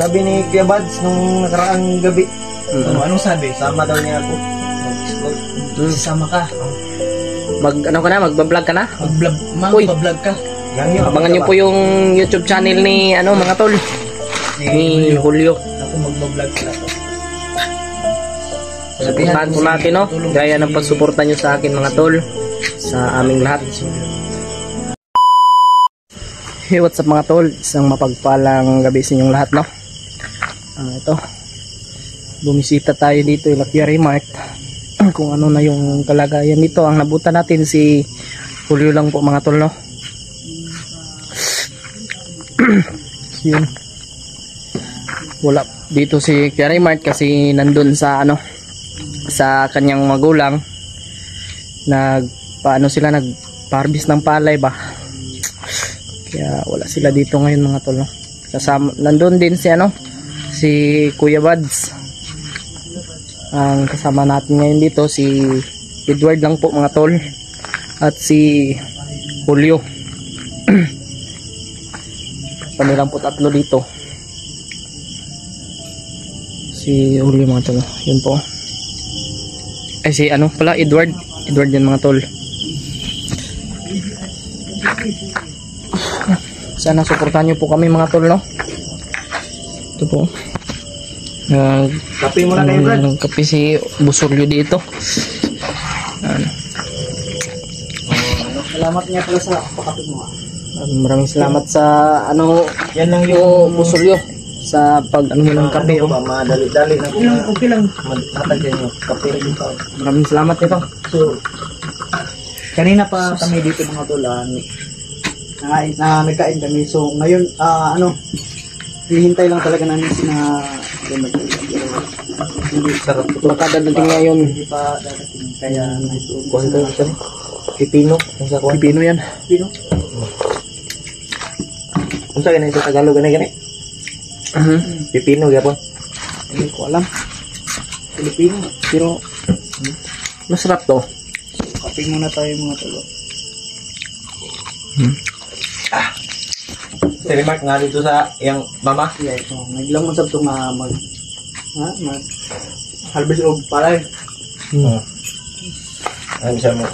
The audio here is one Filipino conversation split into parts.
Sabi ni Kuya Bads nung nakaraang gabi. Anong sabi? Sama daw niya ako. Mag-explore. Sasama ka. Ano ka na? Magbablog ka na? Mag-vlog ka. Abangan nyo po yung YouTube channel ni mga tol. Ni Julio. Ako mag-vlog ka to. Suportahan po natin, no? Gaya ng pagsuporta nyo sa akin mga tol. Sa aming lahat. Hey, what's up mga tol? Isang mapagpalang gabi sa inyong lahat, no? Ito. Bumisita tayo dito yung Lucky Mart. Kung ano na yung kalagayan dito. Ang nabutan natin si Julio lang po mga tol, no? Yun. Wala dito si Lucky Mart kasi nandun sa sa kanyang magulang. Nagpa-harvest ng palay ba? Kaya wala sila dito ngayon mga tol, no? Kasama, nandun din si Kuya Bads. Ang kasama natin ngayon dito si Edward lang po mga tol. At si Julio. Kami lang po tatlo dito. Si Julio mga tol. Yun po. Ay si Edward. Edward yan mga tol. Sana suportahan nyo po kami mga tol, no? Ito po. Kape mo na kayo, Brad. Kape si Busolyo dito. Salamat niya pala sa pakape mo. Maraming salamat sa yan lang yung Busolyo sa pag mo ng kape. Madali-dali na po. Okay lang. Matagyan nyo. Kape rin pa. Maraming salamat nito. So, kanina pa kami dito mga tol. Nagkain kami. So, ngayon, hihintay lang talaga namin na hindi Sarap ito. baka dadating ngayon. Hindi pa dadating. Kaya, Kuhan ko ito. Pipino. Pipino yan. Pino? Kung sa ganito Tagalog, gani. Pipino, gapon. Hindi ko alam. Filipino. Pero masarap to. Kape muna tayo mga tol. Si Remark nga dito sa yung mama. Yeah, ito. Naglang masab ito mag harvest og palay. Ano siya mo?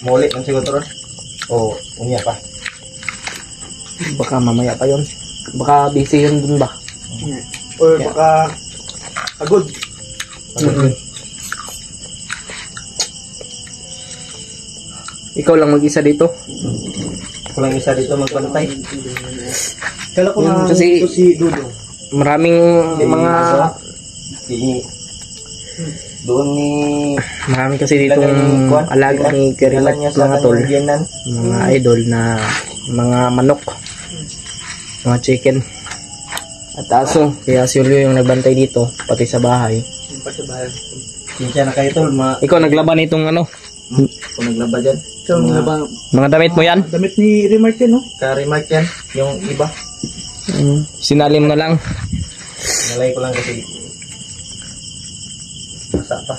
Muli ang siguro ron? O unya pa? Baka mamaya pa yon. Baka busy yun dun ba? Yeah. Or baka agod. Ikaw lang mag-isa dito. Ako lang isa dito magpantay. Kala ko na Kasi- ito si Dudo. Maraming mga Doon ni marami kasi ditong alaga ni Kerimat mga tol. Mga idol na mga manok. Mga chicken. At aso. Kaya si Julio yung nagbantay dito. Pati sa bahay. Kinsya na kayo tol. Ikaw naglaban itong Kung naglaba dyan. Ikaw nga ba? mga damit mo yan? Damit ni Remark yan, no? Ka-remark yan. Yung iba. Sinalim na lang. Nalay ko lang kasi basa pa.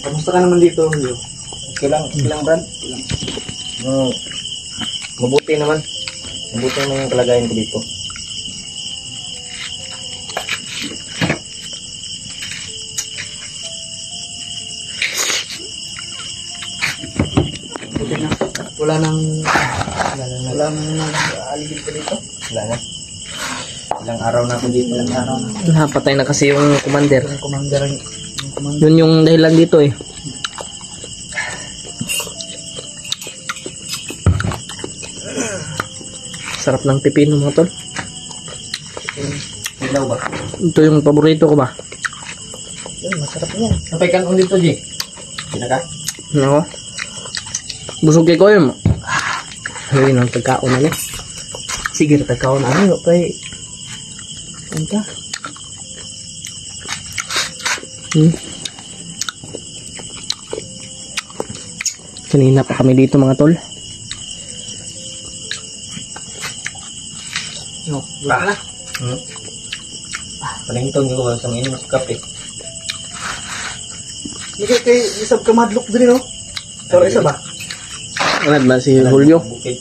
Kamusta ka naman dito, Julio? Okay lang Brad. Mabuti naman. Mabuti naman yung kalagayan ko dito. Buti na. Wala nang aligid ko dito. Wala na. Ilang araw na ako dito. Napatay na kasi yung commander. Yung commander. Yun yung dahilan dito eh. Sarap ng pipino mga tol. Ilaw ba? Ito yung paborito ko ba? Yun, masarap yan. Napay kan ulit to, G. Pinaka? Ano? Busog kay ko yun. Ayun ang pagkaon na niya. Sige na pagkaon na niya. Kaya ano ka? Kanina pa kami dito mga tol. No, wala na. Panington ko sa mga inom sa kape. Hindi kay isab ka madlock din, no? Pero isa ba? Anad ba si Julio? Bukid.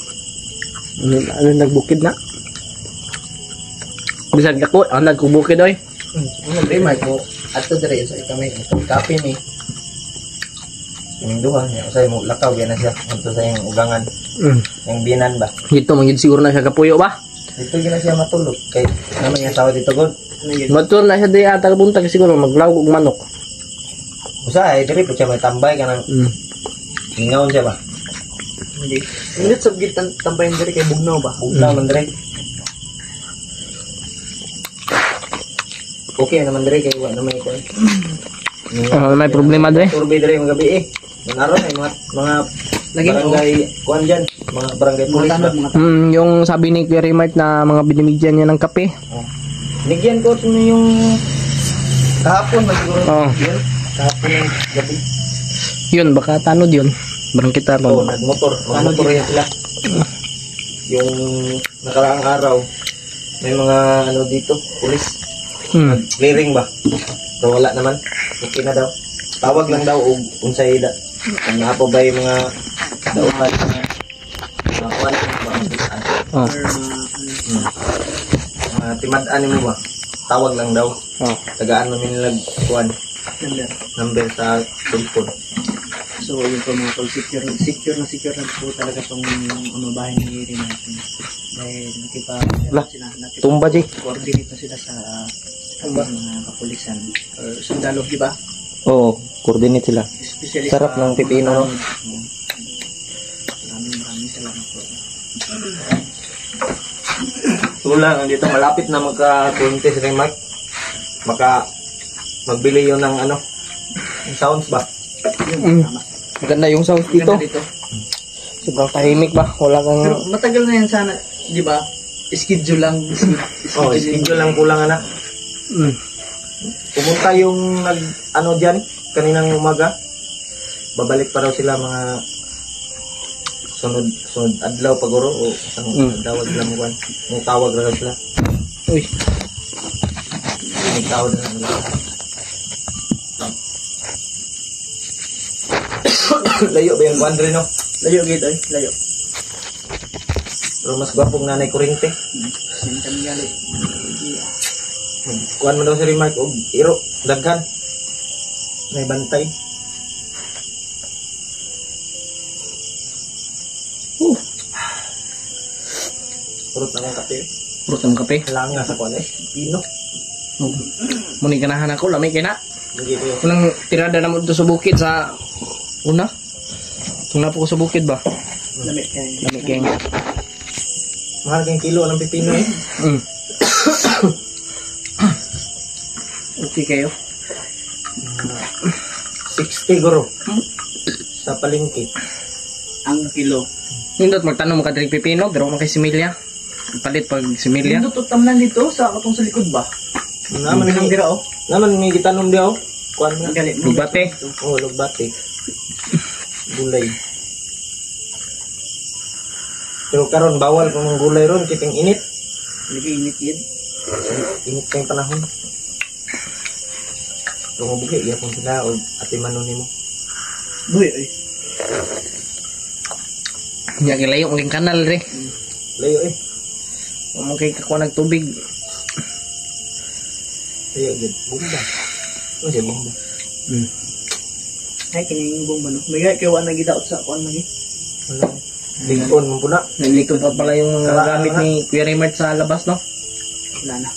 Ano nagbukid na? Bisag ako, anad ko bukid oy. Ano ba Mark mo? Ato dire sa kami. Kape mi. Yung duha niya usay mo lakaw yan na siya. Unto sa yung ugangan. Yung binan ba? Dito magid siguro na siya kapuyo ba? Dito gina siya matulog kay naman yung asawa dito god. Matur na siya di ata buntag siguro maglaw og manok. Usay dire po siya may tambay kanang ingawon siya ba? Hindi. Hindi sa gitan tampayin diri kay Bugnaw ba? Bugnaw man dire. Okay naman dire kay wa na may kuan. May problema dre. Survey dire yung gabi eh. Manaro na yung mga Lagi barangay kuan dyan. Mga barangay mga police ba? tanod, mga tanod. Yung sabi ni Kuya Remart na mga binimigyan niya ng kape. Bigyan ko ito yung kahapon ba siguro? Oo. Yun. Kahapon yung gabi. Yun, baka tanod yun. Barang kita Oo, ba? nagmotor. Nagmotor yan sila. Yung nakaraang araw, may mga ano dito, police. Clearing ba? So wala naman. Okay na daw. Tawag lang daw og unsay da. Ang naapo ba yung mga dauhan mga kuwan ba? Oh. Mga timad-an mo ba? Tawag lang daw. Oh. Tagaan mo nilag kuwan Number. number sa cellphone. So, yun po mga tol, secure na po talaga itong bahay ni Iri natin. Dahil Lah, tumba, Jay. coordinate na sila sa mga kapulisan or sundalo, di ba? Oo, coordinate sila. Especially Sarap ng pipino, no? Maraming salamat po. Tula, dito malapit na magka-20 si Remark. Maka magbili yun ng ano, yung sounds ba? Maganda yung sound dito. Dito. Sobrang tahimik ba? Wala kang... Pero matagal na yan sana, di ba? Schedule lang. Oh, schedule lang kulang anak. Pumunta yung nag ano diyan kaninang umaga. Babalik pa raw sila mga sunod adlaw paguro o isang adlaw sila mo kan. May tawag raw sila. Uy. May tawag na nila. Layo ba yung Andre no? Layo gito eh, layo. Pero mas gwapong nanay kurente. Sintan gali. Kuan mo daw si Remark og iro daghan. May bantay. Purot na ng kape. Purot ng kape. Langa sa kuan eh. Pino. Muni ganahan ako, lamay kina. Hindi ko yun. Unang tirada na mo dito sa bukid sa... Una? Itong napo ko sa bukid ba? Lamit kayo. Lamay keng. Mahal kang kilo ng pipino eh. Okay kayo. 60 guro. Sa palengke. Ang kilo. Nindot magtanong mo ka diri pipino, pero mo kay similya. Palit pag similya. Hindi to tamnan dito sa katong sa likod ba? Naman Ang ni dira oh. naman may gitanom di ako. Kuan na. Gali. Lubate. Oh, lugbate. Gulay. Pero karon bawal kung ng gulay ron kiting init. Lagi init yun. Init kayong panahon. Kung mabuhi, yapon sila o atimanon nimo. Buhi eh. Nya gilayo maging kanal re. Layo eh. Mo kay kakuha nagtubig. Layo gid. Bomba. Ano siya bomba? Ay kining bomba no. May kay wa na gidaot sa kuan lagi. Wala. Lingon mo puna. Nalikod pa pala yung mga Kala- gamit ni Kuya Raymart sa labas, no? Wala na.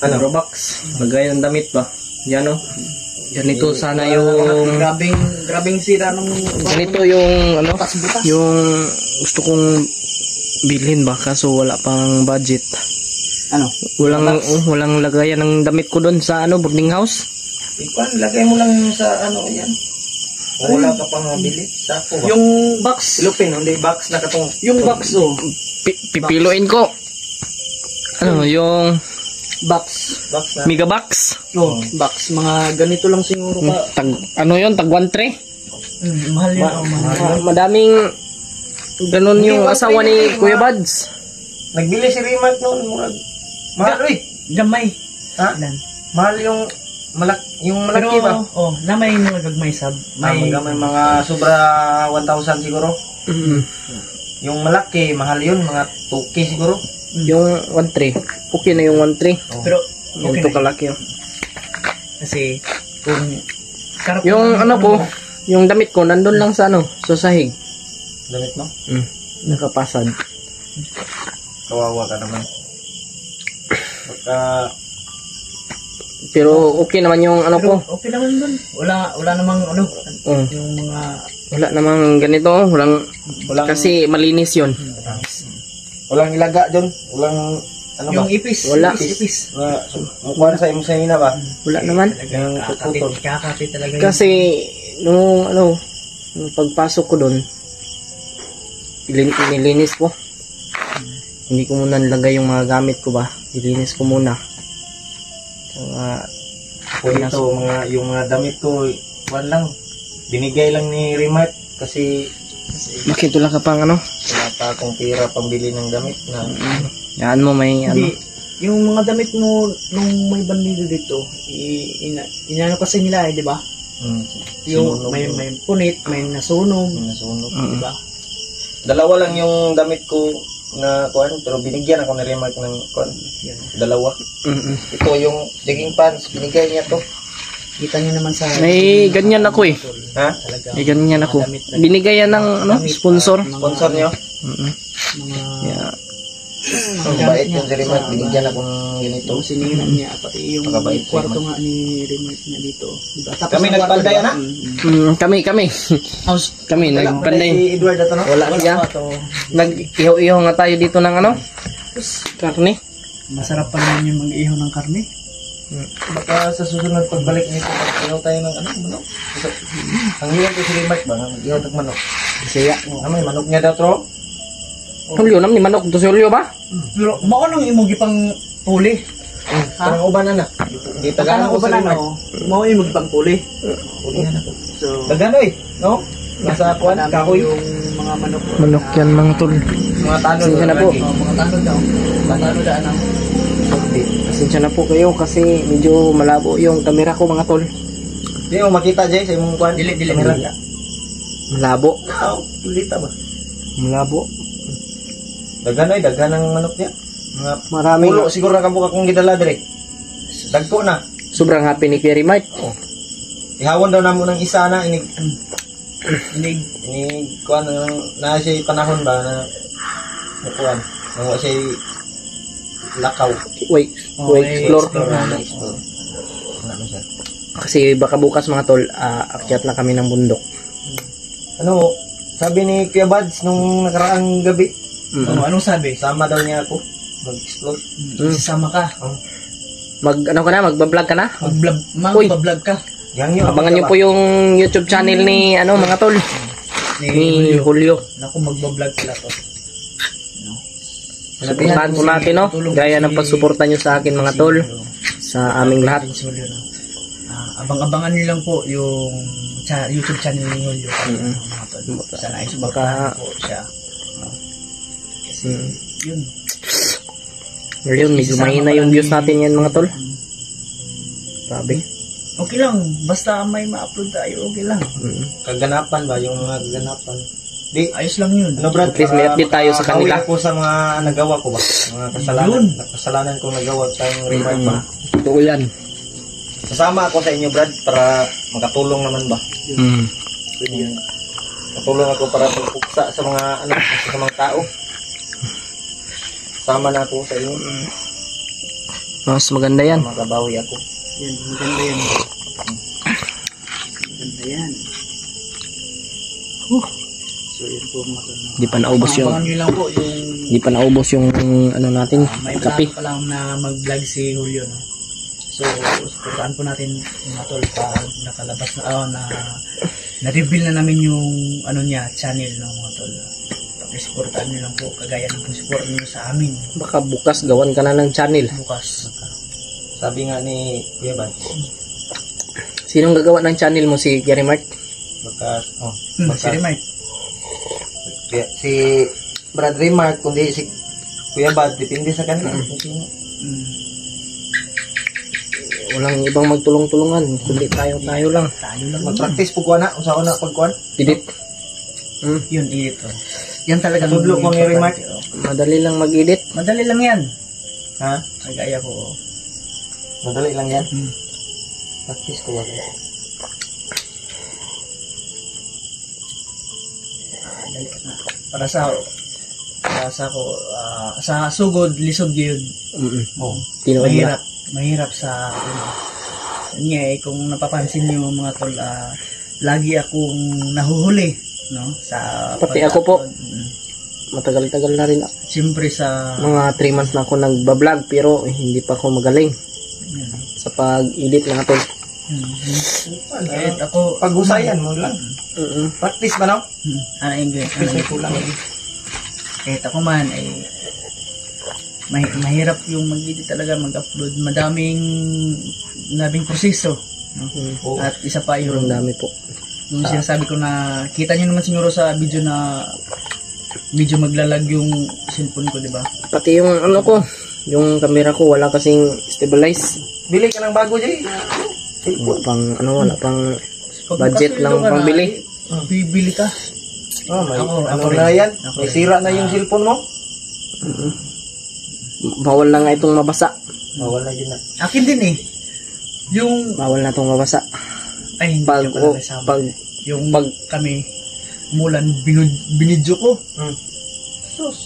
Ano? Robux. Lagay ng damit ba? Yan, no? Ganito sana yung... Grabing sira nung Ganito yung, ano? butas. Yung gusto kong bilhin ba? Kaso wala pang budget. Ano? Walang lagayan ng damit ko doon sa, ano, boarding house. Ikuan, lagay mo lang sa ano yan. Wala ka pang mabili. Sako ba? Yung box. Lupin, hindi box na katong. Yung box oh. Pipiluin ko. Ano, yung Box. Box na. mega box. Oh, box. Mga ganito lang siguro ka. Ano yun? Tag 1-3? Mahal yun. Oh, mahal. Madaming ganun Hindi, yung asawa ni Kuya Buds. Nagbili si Remark noon. Murag. Mahal, uy. Gamay. Ha? Ilan? Mahal yung malaki ba? Oh, na may mga gagmay sab. May mga sobra 1,000 siguro. Yung malaki, mahal yun, mga 2K siguro. Yung 1.3. Okay na yung 1.3. Pero, Yung okay to na. kalaki. Oh. Kasi, kung karap Yung ano ko, yung damit ko, nandun lang sa ano, sa sahig. Damit mo? Nakapasad. Kawawa ka naman. Baka, Pero okay naman yung ano ko. Pero okay naman dun. Wala namang ano, Oh, yung mga wala namang ganito. Walang, kasi malinis yun. walang ilaga dun. Walang, ano ba? yung ipis. Wala. Ipis. Mukha sa imo sa ina ba? Wala naman. Yung tututol. Kakapit talaga yun. Kasi, nung ano, nung pagpasok ko doon, nilinis ko. Hindi ko muna nilagay yung mga gamit ko ba. Nilinis ko muna. Ako ito, yung mga damit ko, kuwan lang. Binigay lang ni Remark kasi Bakit wala ka pang ano? wala pa akong pera pambili ng damit na Yan mo may ano. Hindi. Yung mga damit mo nung may bandido dito, inano kasi nila di ba? Yung sinunog. may punit, may nasunog, Nasunog. di ba? Dalawa lang yung damit ko na kuwan, pero binigyan ako ni Remark ng kuwan. Yan. Dalawa. Ito yung jogging pants, binigay niya to. Kita niyo naman sa May ganyan ako eh. Ha? Talaga. May ganyan ako. Damit na- Binigay yan ng ano, damit, sponsor. mga- Sponsor niyo? Mga Yeah. Ang bait yung si Remark, binigyan ako ng ganito. Itong sinira niya, pati yung Pagkabait si kwarto Remark. nga ni Remark niya dito. Diba? Tapos Kami ang kwarto, nagpanday diba? na? Kami. House. Kami, Wala pa nagpanday. si Edward ato no? Wala siya. pa to. Nag-ihaw-ihaw nga tayo dito ng ano, karne. Masarap pa naman yung mag-ihaw ng karne. Baka sa susunod pagbalik nito, mag-ihaw tayo ng ano, manok. Ang ihaw ko si Remark ba, mag-ihaw ng manok. Kasi ya. May manok niya daw, tro? Hulyo nam ni manok to si Hulyo ba? Pero mao nang imong gipang puli. Ha? Parang uban na na. Di Tagaan tagaan ko ko ba si na Remark. no? Mao imong gipang puli. Ulihan ako. So, Tagano eh, no? Nasa kuwan, madami kahoy. yung mga manok. Manok yan mga tol. Mga tanod. Sige na po. lagi. Mga tanod daw. Tanod daan ang Pasensya na po kayo kasi medyo malabo yung camera ko mga tol. Di mo makita, Jay, sa imong kuwan. Dili. Kamera. Malabo. Ulita ba? Malabo. Dagan ng manok niya. Mga Maraming pulo siguro na kamukha kong gidala dire. Dagko na. sobrang happy ni Kerry Mike. Ihawon daw namo ng isa na inig inig kuan na siya panahon ba na kuan. Nawa siya lakaw. Wait, explore. Explore. Ano siya? Kasi baka bukas mga tol, akyat na kami ng bundok. Ano, sabi ni Kuya Bads nung nakaraang gabi, anong sabi? sama daw niya ako mag-explore. Sasama ka. Magba-vlog ka na? Uy. Mag-vlog ka. Yang yun. Abangan niyo po yung YouTube channel ni mga tol, ni Julio. Naku, magbablog pala to. Suportahan po natin, no? Gaya ng pagsuporta niyo sa akin mga tol, sa aming lahat. Abang-abangan niyo lang po yung YouTube channel ni Julio. Sana ay suportahan po siya. Kasi, yun. Ngayon, medyo mahina yung views natin yan mga tol. Sabi. Okay lang, basta may ma-upload tayo, okay lang. Kaganapan ba? Yung mga kaganapan. Di, Ayos lang yun. ano Brad? At least may update tayo sa kanila. Bawi ako sa mga nagawa ko ba? Mga kasalanan. Yun. Kasalanan kong nagawa tayong remark ba? Totoo yan. Sasama ako sa inyo Brad para makatulong naman ba? Pwede yun. Matulong ako para pagpuksa sa mga sa mga tao. Sama na ako sa inyo. Mas maganda yan. Makabawi ako. Yan, maganda yan. Maganda yan. So, yun po mga tanong. Di pa naubos yung Abangan nyo lang po yung Di pa naubos yung ano natin, may kape. plano pa lang na mag-vlog si Julio. No? So, supportahan po natin mga tol pag nakalabas na, na-reveal na namin yung ano niya, channel ng mga tol. Supportahan nyo lang po, kagaya ng support nyo sa amin Baka bukas gawan ka na ng channel. bukas. Sabi nga ni Kuya Bad, Sinong gagawa ng channel mo, si Gary Mark? baka, Si Remart. si Brad Remark, kundi si Kuya Bad, depende sa kanila. Walang ibang magtulong-tulungan, kundi tayo lang. Tayo lang. Mag-practice po ko na, kung saan na pagkuhan. Didit. Yun, edit ko. Yan talaga. Tudlo ko ni Remark. Madali lang mag-edit. Madali lang yan. Ha? Kagaya ko. Madali lang yan. Hmm. Practice ko wag. Dali na. Para sa ko, sa sugod, lisod yun. Oh. Tinuod na. Mahirap sa yun nga eh, kung napapansin niyo mga tol, lagi akong nahuhuli, no? Sa Pati ako po. Matagal-tagal na rin ako. Siyempre sa Mga 3 months na ako nagbablog pero hindi pa ako magaling sa pag-edit mga tol. kahit ako Pag-usayan mo lang. Practice ba no? Practice ko lang. Kahit ako man ay mahirap yung mag-edit talaga, mag-upload. Madaming proseso, no? At isa pa Ang yung dami po. sinasabi ko na kita nyo naman siguro sa video na medyo maglalag yung cellphone ko, di ba? Pati yung ano ko, yung camera ko wala kasing stabilize. Bili ka ng bago, Jay. Wala pang budget lang Pag pambili. bibili ka. May Ako ano rin. na yan? Ako May rin. sira na yung cellphone mo? Bawal na nga itong mabasa. Wala yun na. Akin din eh. Yung Bawal na itong mabasa. ay hindi Pag, ko pala kasama. pag, Yung kami mulan binidyo ko. Sus.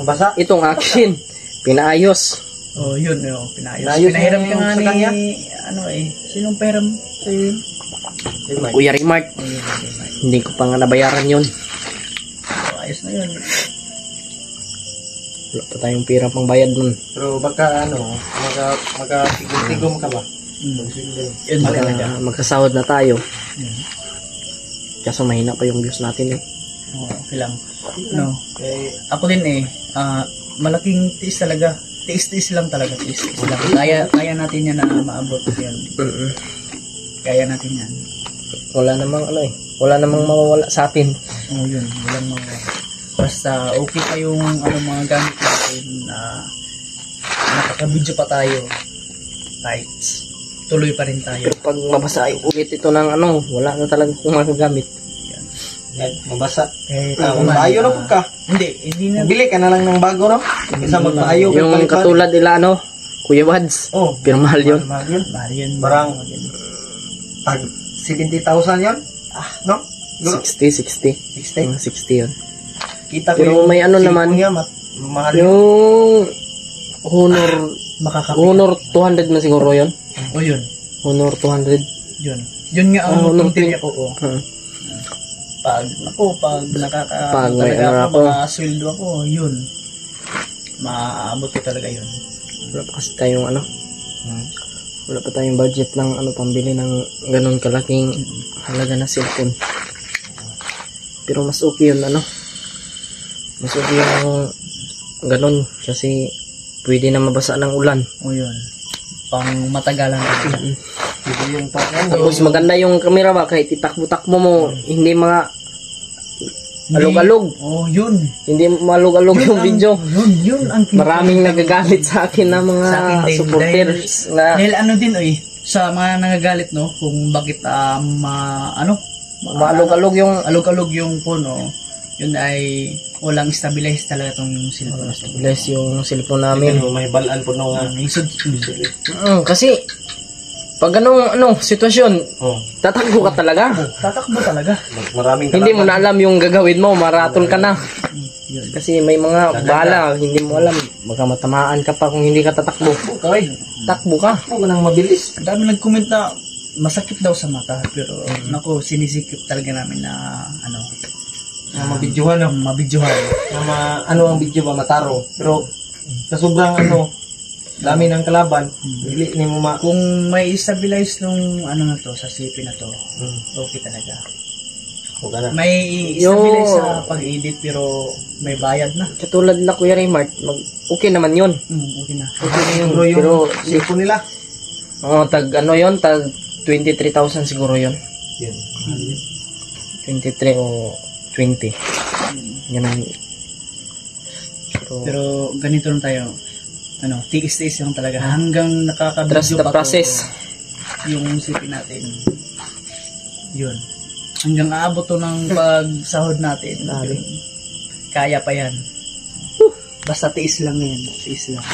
Nabasa? itong action, pinaayos. Oh, yun, pinayos. Pinayos Pinahiram mo ka nga sa ni kanya? sinong pahiram sa'yo yun? Kuya Remark, Oh, yun, yun. hindi ko pa nga nabayaran yun. So, ayos na yun. Wala pa tayong pira pang bayad nun. Pero baka magkatigom ka ba? Yun talaga. Magkasahod na tayo. Yun. Kaso mahina pa yung views natin eh. Oh, okay lang. No. Eh, Ako din eh, malaking tiis talaga. Tiis-tiis lang talaga, tiis-tiis lang. Kaya natin yan na maabot yun. Kaya natin yan. Wala namang wala namang mawawala sa atin. Oh, yun. Walang mga... Basta okay pa yung mga gamit natin na nakaka-video pa tayo. Tights. Tuloy pa rin tayo. Pero pag mabasa ulit ito ng wala na talaga kung magagamit. mabasa. Bayo na po ka. Hindi na. Bili ka na lang ng bago, no? Isa magpaayo. Yung katulad nila Kuya Wads. Oh, Pero mahal yun. mahal yun. Mahal yun. Parang tag 70,000 yun. No? 60. 60. Mga 60 yun. Kita ko Pero yung may cellphone naman. niya, mahal yun. Yung Makakapit. Honor 200 man siguro yun. O yun. Honor 200. Yun. Yun nga ang Honor puntilya ko. Oh. Pag Pag may talaga ako. makasweldo ako, yun. Maabot ko talaga yun. Wala pa kasi tayong wala pa tayong budget ng pambili ng ganun kalaking halaga na cellphone. Pero mas okay yun mas okay yung ganun kasi pwede na mabasa ng ulan. O yun. Pang matagalan talaga. Ito yung parang Tapos maganda yung camera ba kahit itakbo-takbo mo hindi mga alog-alog. Oh, yun. Hindi malug-alog yung video. Yun ang Maraming nagagalit sa akin na mga Sa akin din, supporters na dahil din sa mga nagagalit kung bakit maalog-alog yung alog-alog yung phone yun ay walang stabilize talaga tong cellphone. bless yung cellphone namin. may balaan po nung Kasi pag sitwasyon, tatakbo ka talaga. tatakbo talaga. maraming Hindi mo na alam yung gagawin mo, maraton ka na. Yun. Kasi may mga bala, hindi mo alam. Baka matamaan ka pa kung hindi ka tatakbo. Okay. Takbo ka. Ako nang mabilis. Ang dami nag-comment na masakit daw sa mata, pero nako sinisikip talaga namin na Na mabidyohan, no? mabidyohan. Na ang video ba mataro. Pero sa sobrang dami ng kalaban, dili ni mo Kung may stabilize nung na to sa CP na to, okay talaga. Huwag na. May stabilize sa pag-edit pero may bayad na. Katulad na Kuya Raymart, okay naman yun. Okay na. Okay na yung Pero cellphone nila. tag 23,000 siguro yun. Yun. 23 o 20. Ganun. Pero ganito lang tayo. Tiis-tiis lang talaga hanggang nakaka-video Trust the pa process. to, yung CP natin. Yun. Hanggang aabot to ng pagsahod natin. Grabe. Kaya pa yan. Basta tiis lang yan. Tiis lang.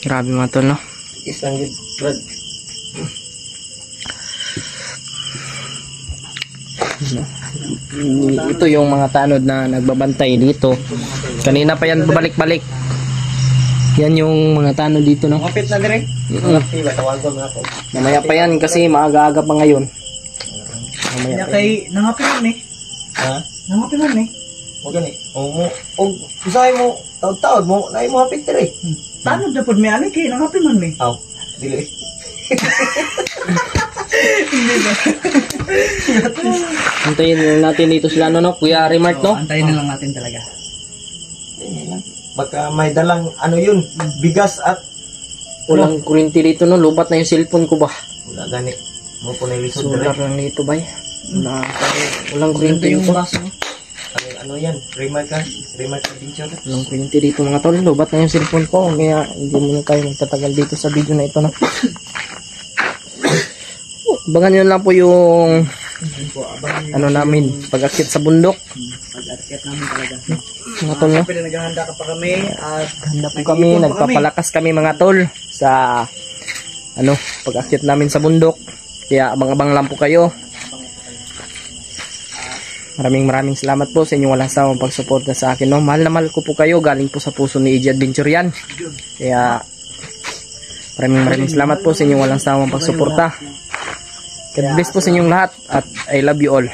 Grabe mga tol, no? Isang yun, Brad. Ito yung mga tanod na nagbabantay dito. Kanina pa yan babalik-balik. Yan yung mga tanod dito, no? Kapit na dire. Diba, tawag ko mga po. Mamaya pa yan kasi maaga-aga pa ngayon. Mamaya Kaya pa yan. kay, nangapi man eh. Ha? Nangapi man eh. O gani. O usahay mo, taod-taod mo, na mo hapit dire. Tanod na po may alay kay, nangapi man eh. Aw, dili. Hintayin lang natin dito sila, no? Kuya Remark, So, no? antayin na lang natin talaga. Baka may dalang, ano yun, bigas at Walang kurinti dito, no? Lubat na yung cellphone ko ba? wala gani. Mo po na ilisod dire. Solar lang dito, bay. Walang kurinti Ganda yung dito. baso. Ano yan? Remark adventure. Walang kurinti dito, mga tol. Lubat na yung cellphone ko. Kaya hindi muna tayo magtatagal dito sa video na ito, no? Abangan nyo lang po yung ano namin, pag-akit sa bundok. Pag-akyat namin talaga. Mga tol, no? Siyempre naghahanda ka pa kami at Handa po kami, nagpapalakas kami mga tol sa ano, pag-akit namin sa bundok. Kaya abang-abang lang po kayo. Maraming salamat po sa inyong walang sawang pagsuporta sa akin, no? Mahal na mahal ko po kayo, galing po sa puso ni EJ Adventure yan. Kaya maraming salamat po sa inyong walang sawang pagsuporta. God bless po sa inyong lahat at I love you all.